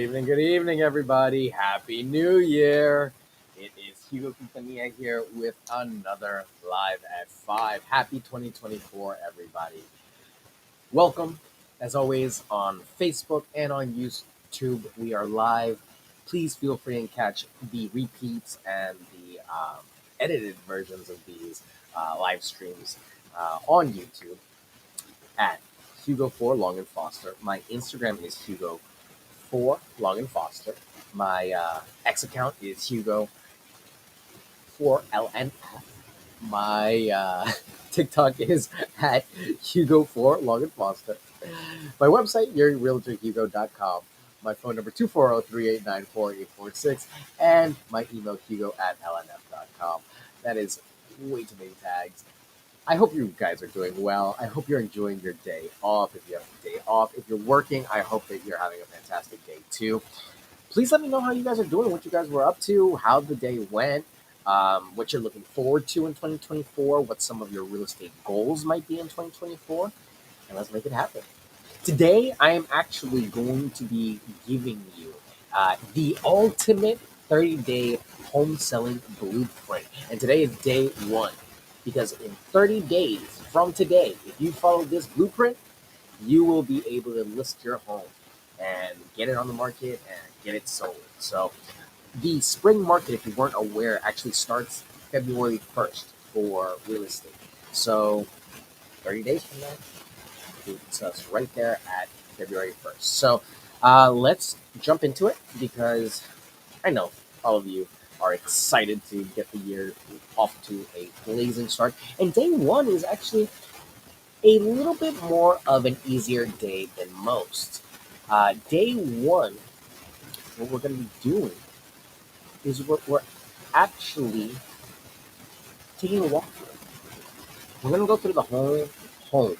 Good evening, everybody. Happy New Year. It is Hugo Quintanilla here with another Live at 5. Happy 2024, everybody. Welcome, as always, on Facebook and on YouTube. We are live. Please feel free and catch the repeats and the edited versions of these live streams on YouTube at Hugo4 Long and Foster. My Instagram is Hugo4 Long and Foster. My X account is Hugo4LNF. My TikTok is at Hugo4 Long and Foster. My website, YourRealtorHugo.com. My phone number 240-389-4846. And my email, Hugo at LNF.com. That is way too many tags. I hope you guys are doing well. I hope you're enjoying your day off. If you have a day off, if you're working, I hope that you're having a fantastic day too. Please let me know how you guys are doing, what you guys were up to, how the day went, what you're looking forward to in 2024, what some of your real estate goals might be in 2024, and let's make it happen. Today, I am actually going to be giving you the ultimate 30-day home selling blueprint. And today is day one. Because in 30 days from today, if you follow this blueprint, you will be able to list your home and get it on the market and get it sold. So the spring market, if you weren't aware, actually starts February 1st for real estate. So 30 days from now, it's us right there at February 1st. So let's jump into it because I know all of you are excited to get the year off to a blazing start. And day one is actually a little bit more of an easier day than most. Day one, what we're going to be doing is we're actually taking a walk through. We're going to go through the whole home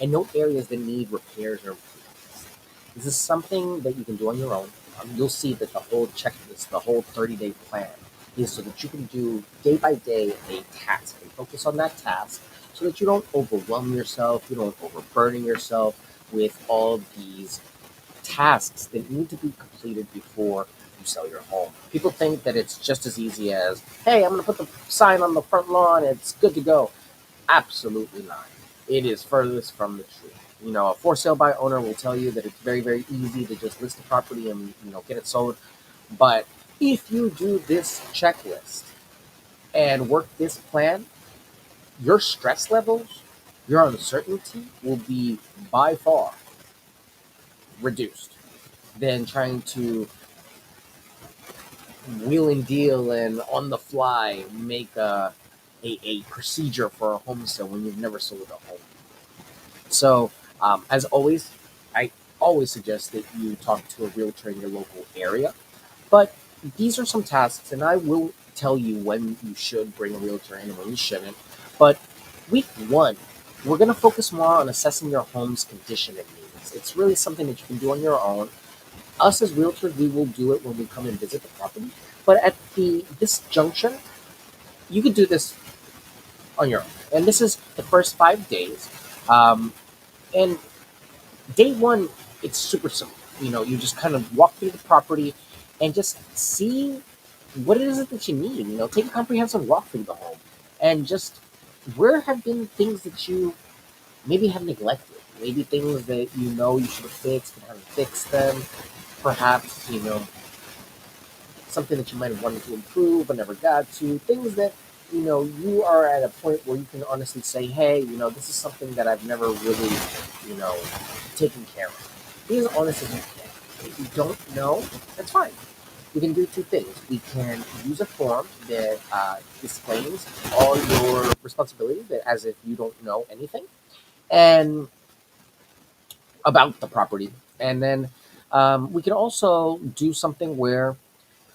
and note areas that need repairs or improvements. This is something that you can do on your own. You'll see that the whole checklist, the whole 30-day plan is so that you can do day by day a task and focus on that task so that you don't overwhelm yourself, you don't overburden yourself with all these tasks that need to be completed before you sell your home. People think that it's just as easy as, hey, I'm going to put the sign on the front lawn, it's good to go. Absolutely not. It is furthest from the truth. A for sale by owner will tell you that it's very, very easy to just list the property and, get it sold. But if you do this checklist and work this plan, your stress levels, your uncertainty will be by far reduced than trying to wheel and deal and on the fly make a procedure for a home sale when you've never sold a home. So, as always, I always suggest that you talk to a realtor in your local area. But these are some tasks, and I will tell you when you should bring a realtor in and when you shouldn't. But week one, we're going to focus more on assessing your home's condition and needs. It's really something that you can do on your own. Us as realtors, we will do it when we come and visit the property. But at this junction, you can do this on your own. And this is the first 5 days. And day one, it's super simple. You just kind of walk through the property and just see what it is that you need. Take a comprehensive walk through the home and just where have been things that you maybe have neglected, maybe things that you should have fixed and haven't fixed them. Perhaps, something that you might have wanted to improve but never got to. Things that, you are at a point where you can honestly say, hey, this is something that I've never really, taken care of. Be as honest as you can. If you don't know, that's fine. We can do two things. We can use a form that disclaims all your responsibilities, as if you don't know anything, and about the property. And then we can also do something where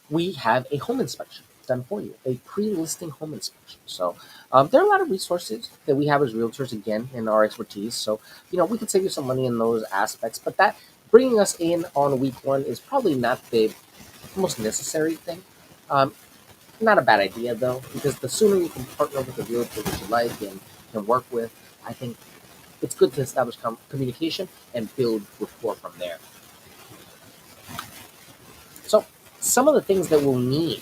we have a home inspection done for you, a pre-listing home inspection. So there are a lot of resources that we have as realtors, again, in our expertise. So, we could save you some money in those aspects, but that bringing us in on week one is probably not the most necessary thing. Um, Not a bad idea, though, because the sooner you can partner with a realtor that you like and can work with, I think it's good to establish communication and build rapport from there. Some of the things that we'll need,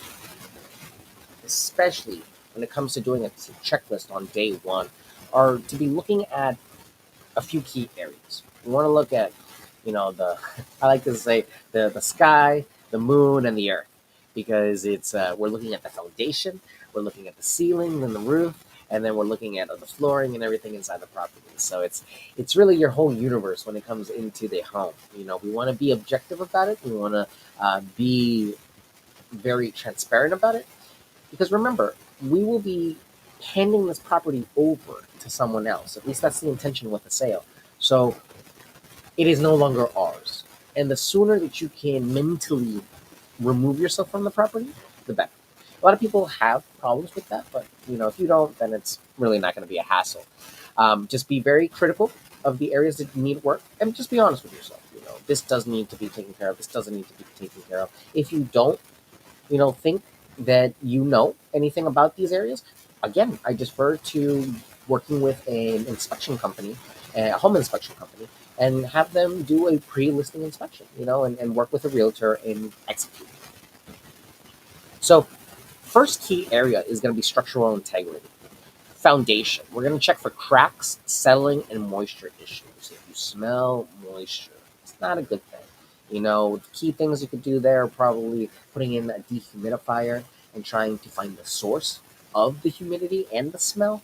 especially when it comes to doing a checklist on day one, are to be looking at a few key areas. We want to look at, the I like to say the sky, the moon, and the earth, because it's we're looking at the foundation, we're looking at the ceiling and the roof, and then we're looking at the flooring and everything inside the property. So it's really your whole universe when it comes into the home. We want to be objective about it. We want to be very transparent about it, because remember, we will be handing this property over to someone else. At least that's the intention with the sale. So it is no longer ours. And the sooner that you can mentally remove yourself from the property, the better. A lot of people have problems with that, but if you don't, then it's really not going to be a hassle. Just be very critical of the areas that need work, and just be honest with yourself. This does need to be taken care of. This doesn't need to be taken care of. If you don't, think that anything about these areas, again, I defer to working with an inspection company, a home inspection company, and have them do a pre-listing inspection, and work with a realtor and execute. So first key area is going to be structural integrity. Foundation. We're going to check for cracks, settling, and moisture issues. If you smell moisture, it's not a good thing. The key things you could do there are probably putting in a dehumidifier and trying to find the source of the humidity and the smell.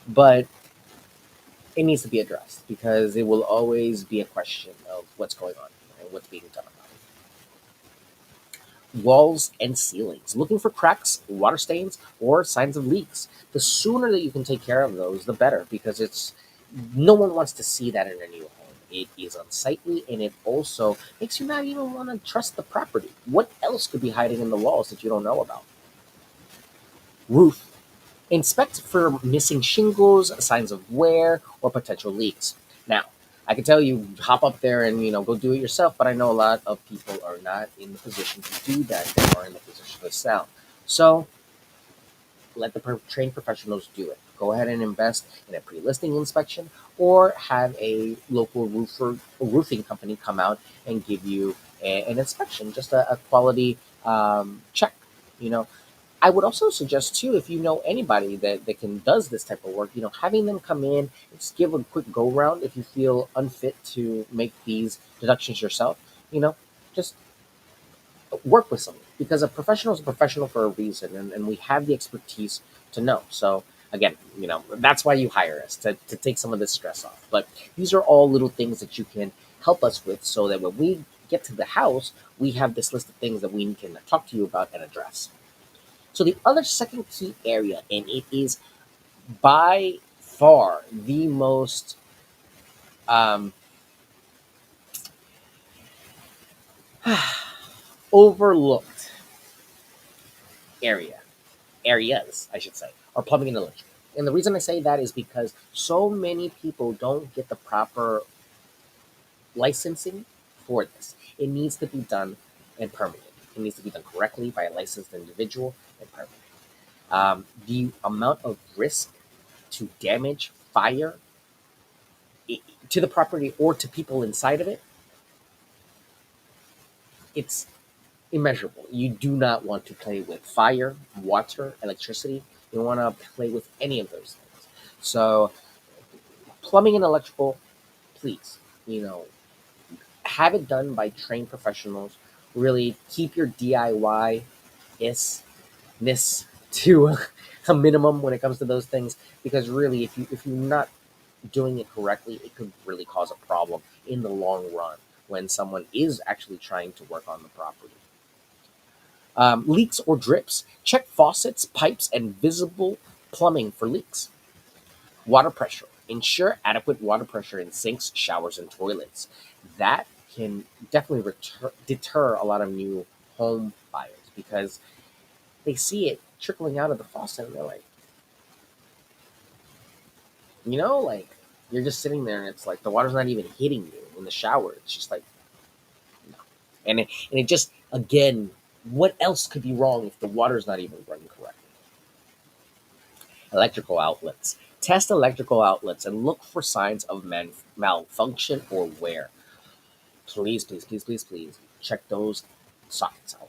But it needs to be addressed, because it will always be a question of what's going on and what's being done about it. Walls and ceilings. Looking for cracks, water stains, or signs of leaks. The sooner that you can take care of those, the better, because no one wants to see that in a new home. It is unsightly, and it also makes you not even want to trust the property. What else could be hiding in the walls that you don't know about? Roof. Inspect for missing shingles, signs of wear, or potential leaks. Now, I can tell you, hop up there and go do it yourself, but I know a lot of people are not in the position to do that. They are in the position to sell. So let the trained professionals do it. Go ahead and invest in a pre-listing inspection, or have a local roofing company come out and give you an inspection, just a quality check. You know, I would also suggest too, if you know anybody that does this type of work, having them come in and just give a quick go round. If you feel unfit to make these deductions yourself, just work with someone, because a professional is a professional for a reason, and we have the expertise to know. So again, that's why you hire us, to take some of this stress off. But these are all little things that you can help us with, so that when we get to the house, we have this list of things that we can talk to you about and address. So the other second key area, and it is by far the most overlooked areas, I should say, are plumbing and electrical. And the reason I say that is because so many people don't get the proper licensing for this. It needs to be done and permitted. It needs to be done correctly by a licensed individual and permitted. The amount of risk to damage, fire, to the property or to people inside of it, it's immeasurable. You do not want to play with fire, water, electricity. You don't want to play with any of those things. So, plumbing and electrical, please, have it done by trained professionals. Really keep your DIY ness to a minimum when it comes to those things, because really, if you're not doing it correctly, it could really cause a problem in the long run when someone is actually trying to work on the property. Leaks or drips. Check faucets, pipes, and visible plumbing for leaks. Water pressure. Ensure adequate water pressure in sinks, showers, and toilets. That can definitely deter a lot of new home buyers, because they see it trickling out of the faucet and they're like, like, you're just sitting there and it's like the water's not even hitting you in the shower. It's just like, no. And it just, again, what else could be wrong if the water's not even running correctly? Electrical outlets. Test electrical outlets and look for signs of malfunction or wear. Please, please, please, please, please check those sockets out.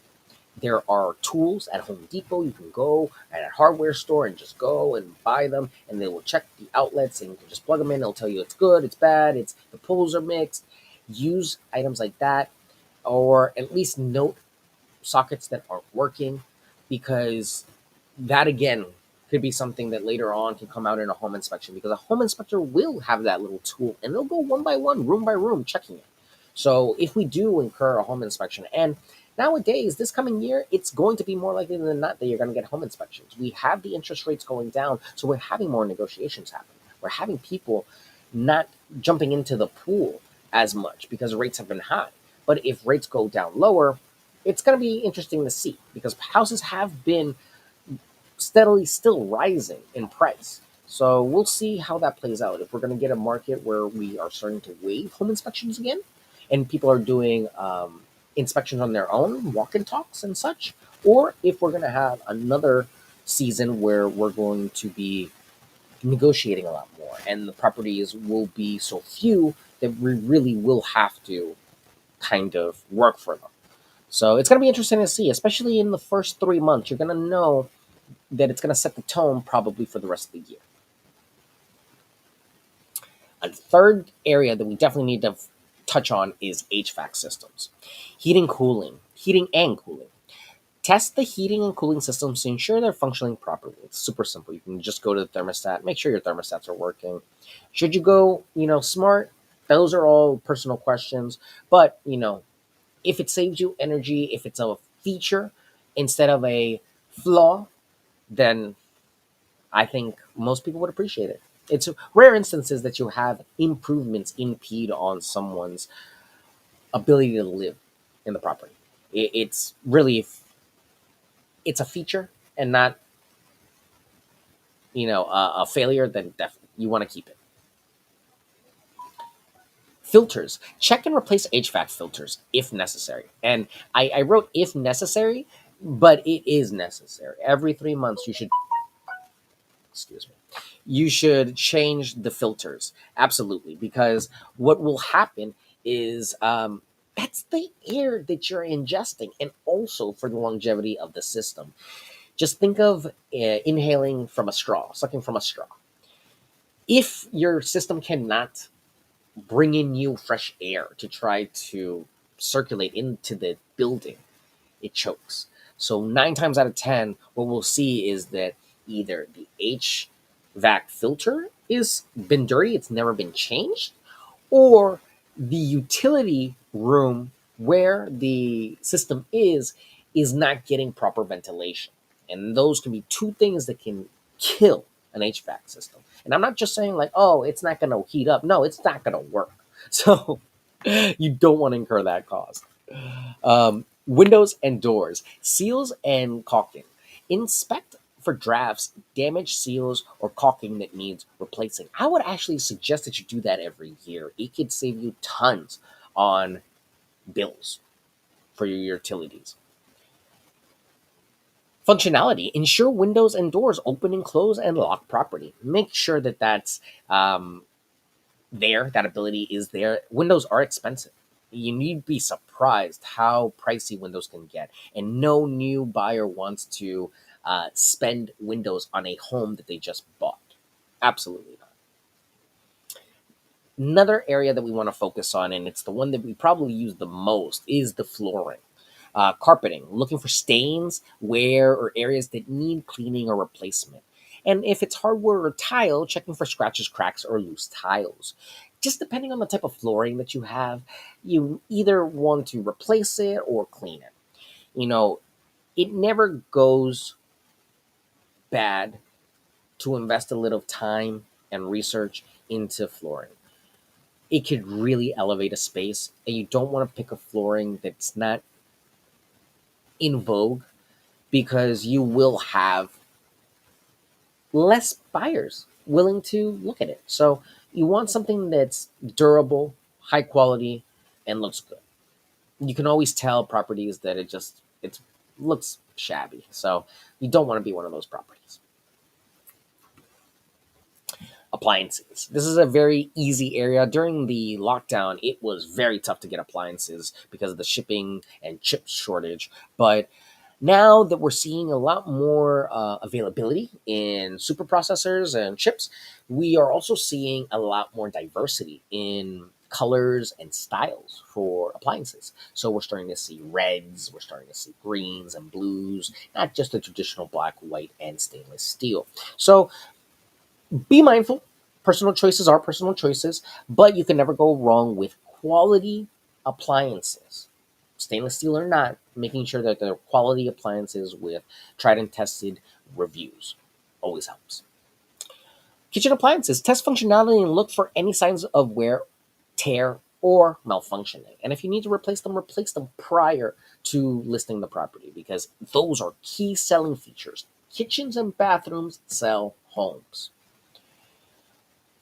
There are tools at Home Depot. You can go at a hardware store and just go and buy them, and they will check the outlets, and you can just plug them in. They'll tell you it's good, it's bad, it's the poles are mixed. Use items like that, or at least note sockets that aren't working, because that again could be something that later on can come out in a home inspection, because a home inspector will have that little tool and they'll go one by one, room by room, checking it. So if we do incur a home inspection, and nowadays this coming year it's going to be more likely than not that you're going to get home inspections. We have the interest rates going down, so we're having more negotiations happen. We're having people not jumping into the pool as much because rates have been high. But if rates go down lower, it's going to be interesting to see, because houses have been steadily still rising in price. So we'll see how that plays out. If we're going to get a market where we are starting to waive home inspections again, and people are doing inspections on their own, walk-in talks and such, or if we're going to have another season where we're going to be negotiating a lot more, and the properties will be so few that we really will have to kind of work for them. So it's going to be interesting to see, especially in the first 3 months. You're going to know that it's going to set the tone probably for the rest of the year. A third area that we definitely need to touch on is HVAC systems, heating and cooling. Test the heating and cooling systems to ensure they're functioning properly. It's super simple. You can just go to the thermostat, make sure your thermostats are working. Should you go, smart? Those are all personal questions. But, if it saves you energy, if it's a feature instead of a flaw, then I think most people would appreciate it. It's rare instances that you have improvements impede on someone's ability to live in the property. It's really, if it's a feature and not, a failure, then definitely you want to keep it. Filters. Check and replace HVAC filters if necessary. And I wrote if necessary, but it is necessary. Every 3 months, excuse me, you should change the filters. Absolutely. Because what will happen is that's the air that you're ingesting, and also for the longevity of the system. Just think of inhaling from a straw, sucking from a straw. If your system cannot bring in new fresh air to try to circulate into the building, it chokes. So 9 times out of 10, what we'll see is that either the HVAC filter is been dirty, it's never been changed, or the utility room where the system is not getting proper ventilation. And those can be two things that can kill an HVAC system. And I'm not just saying like, oh, it's not going to heat up. No, it's not going to work. So you don't want to incur that cost. Windows and doors, seals and caulking. Inspect for drafts, damaged seals, or caulking that needs replacing. I would actually suggest that you do that every year. It could save you tons on bills for your utilities. Functionality. Ensure windows and doors open and close and lock properly. Make sure that that's there, that ability is there. Windows are expensive. You need to be surprised how pricey windows can get. And no new buyer wants to spend windows on a home that they just bought. Absolutely not. Another area that we want to focus on, and it's the one that we probably use the most, is the flooring. Carpeting, looking for stains, wear, or areas that need cleaning or replacement. And if it's hardwood or tile, checking for scratches, cracks, or loose tiles. Just depending on the type of flooring that you have, you either want to replace it or clean it. You know, it never goes bad to invest a little time and research into flooring. It could really elevate a space, and you don't want to pick a flooring that's not in vogue, because you will have less buyers willing to look at it. So you want something that's durable, high quality, and looks good. You can always tell properties that it looks shabby. So you don't want to be one of those properties. Appliances. This is a very easy area. During the lockdown, it was very tough to get appliances because of the shipping and chip shortage. But Now that we're seeing a lot more availability in super processors and chips, we are also seeing a lot more diversity in colors and styles for appliances. So we're starting to see reds, we're starting to see greens and blues, not just the traditional black, white, and stainless steel. So be mindful. Personal choices are personal choices, but you can never go wrong with quality appliances, stainless steel or not, making sure that they're quality appliances with tried and tested reviews always helps. Kitchen appliances, test functionality and look for any signs of wear, tear, or malfunctioning. And if you need to replace them prior to listing the property because those are key selling features. Kitchens and bathrooms sell homes.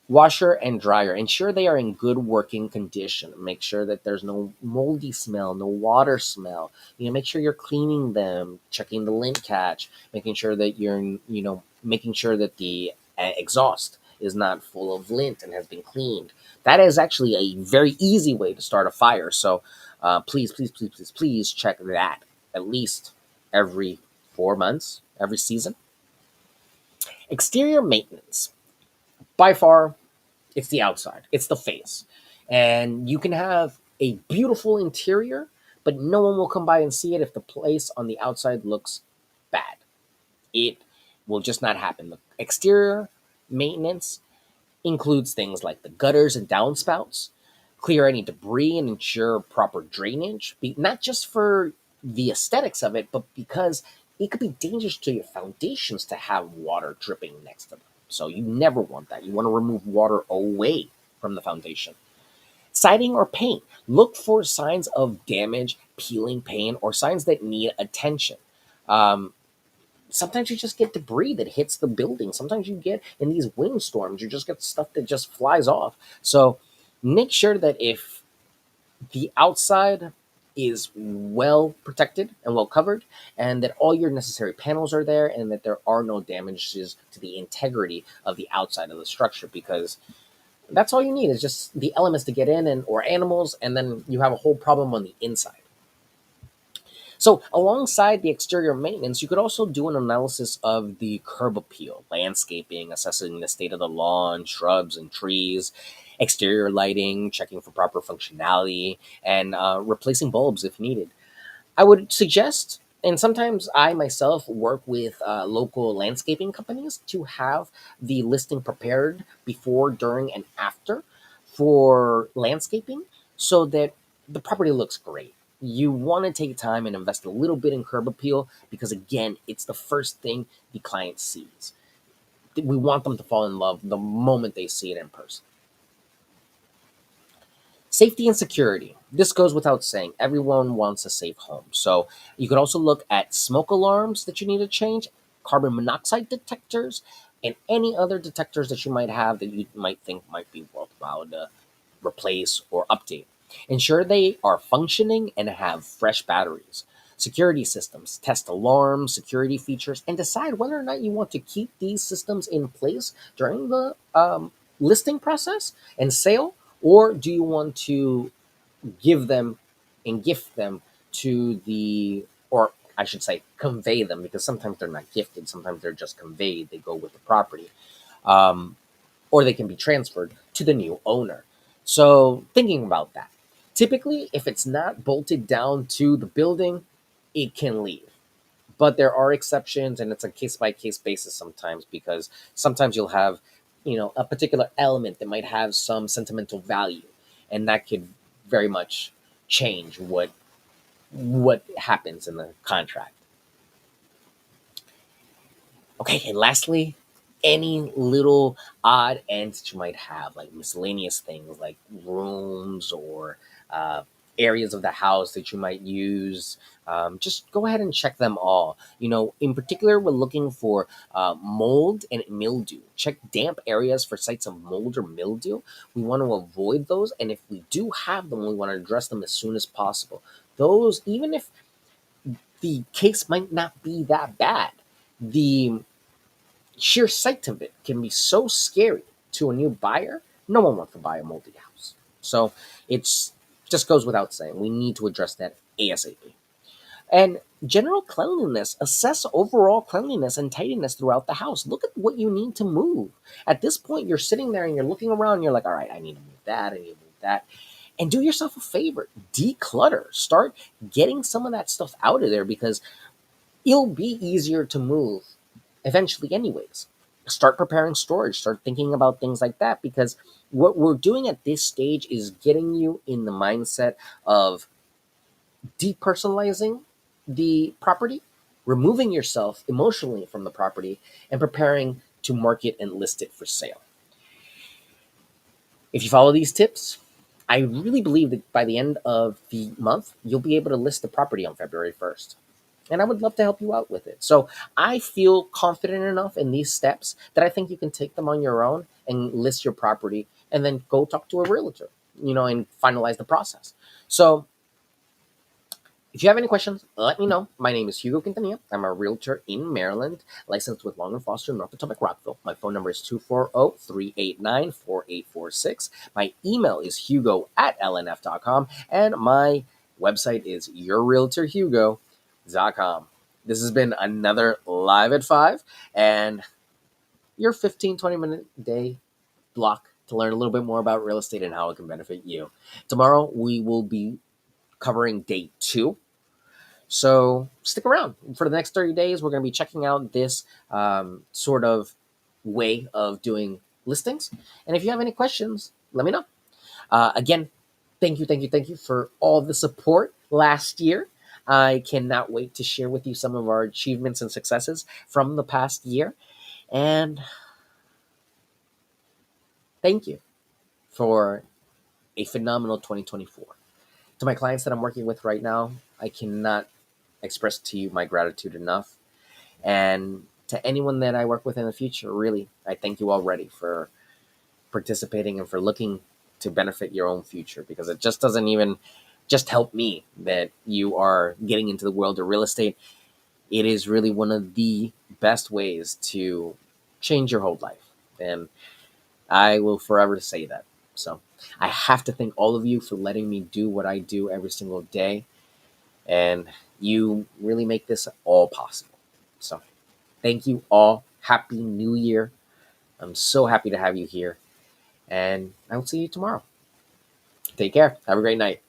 Washer and dryer, ensure they are in good working condition. Make sure that there's no moldy smell, no water smell. Make sure you're cleaning them, checking the lint catch, making sure that making sure that the exhaust is not full of lint and has been cleaned. That is actually a very easy way to start a fire. So please, please, please, please, please check that at least every 4 months, every season. Exterior maintenance. By far, it's the outside, it's the face. And you can have a beautiful interior, but no one will come by and see it if the place on the outside looks bad. It will just not happen. The exterior maintenance includes things like the gutters and downspouts, clear any debris and ensure proper drainage, not just for the aesthetics of it, but because it could be dangerous to your foundations to have water dripping next to them. So you never want that. You want to remove water away from the foundation. Siding or paint. Look for signs of damage, peeling, paint, or signs that need attention. Um, Sometimes you just get debris that hits the building. Sometimes you get in these windstorms, you just get stuff that just flies off. So make sure that if the outside is well protected and well covered, and that all your necessary panels are there, and that there are no damages to the integrity of the outside of the structure, because that's all you need is just the elements to get in and or animals, and then you have a whole problem on the inside. So, alongside the exterior maintenance, you could also do an analysis of the curb appeal, landscaping, assessing the state of the lawn, shrubs, and trees, exterior lighting, checking for proper functionality, and replacing bulbs if needed. I would suggest, and sometimes I myself work with local landscaping companies to have the listing prepared before, during, and after for landscaping so that the property looks great. You want to take time and invest a little bit in curb appeal because, again, it's the first thing the client sees. We want them to fall in love the moment they see it in person. Safety and security. This goes without saying. Everyone wants a safe home. So you could also look at smoke alarms that you need to change, carbon monoxide detectors, and any other detectors that you might have that you might think might be worthwhile to replace or update. Ensure they are functioning and have fresh batteries. Security systems, test alarms, security features, and decide whether or not you want to keep these systems in place during the listing process and sale, or do you want to give them and gift them to the, or I should say, convey them, because sometimes they're not gifted, sometimes they're just conveyed, they go with the property, um, or they can be transferred to the new owner. So, thinking about that, typically, if it's not bolted down to the building, it can leave. But there are exceptions, and it's a case by case basis sometimes, because sometimes you'll have, a particular element that might have some sentimental value, and that could very much change what happens in the contract. Okay, and lastly, any little odd ends that you might have, like miscellaneous things like rooms or areas of the house that you might use, just go ahead and check them all. In particular, we're looking for mold and mildew. Check damp areas for sites of mold or mildew. We want to avoid those, and if we do have them, we want to address them as soon as possible. Those, even if the case might not be that bad, the sheer sight of it can be so scary to a new buyer. No one wants to buy a moldy house. So it's just goes without saying. We need to address that ASAP. And general cleanliness, assess overall cleanliness and tidiness throughout the house. Look at what you need to move. At this point, you're sitting there and you're looking around, and you're like, all right, I need to move that, I need to move that. And do yourself a favor, declutter. Start getting some of that stuff out of there because it'll be easier to move eventually, anyways. Start preparing storage, start thinking about things like that because what we're doing at this stage is getting you in the mindset of depersonalizing the property, removing yourself emotionally from the property, and preparing to market and list it for sale. If you follow these tips, I really believe that by the end of the month, you'll be able to list the property on February 1st. And I would love to help you out with it. So I feel confident enough in these steps that I think you can take them on your own and list your property and then go talk to a realtor, and finalize the process. So if you have any questions, let me know. My name is Hugo Quintanilla. I'm a realtor in Maryland, licensed with Long and Foster, North Potomac, Rockville. My phone number is 240-389-4846. My email is hugo@lnf.com. And my website is yourrealtorhugo.com. This has been another Live at 5 and your 15-20 minute day block to learn a little bit more about real estate and how it can benefit you. Tomorrow, we will be covering day 2. So stick around for the next 30 days. We're going to be checking out this sort of way of doing listings. And if you have any questions, let me know. Again, thank you for all the support last year. I cannot wait to share with you some of our achievements and successes from the past year. And thank you for a phenomenal 2024. To my clients that I'm working with right now, I cannot express to you my gratitude enough. And to anyone that I work with in the future, really, I thank you already for participating and for looking to benefit your own future because it just doesn't even just help me that you are getting into the world of real estate. It is really one of the best ways to change your whole life. And I will forever say that. So I have to thank all of you for letting me do what I do every single day. And you really make this all possible. So thank you all. Happy New Year. I'm so happy to have you here. And I will see you tomorrow. Take care. Have a great night.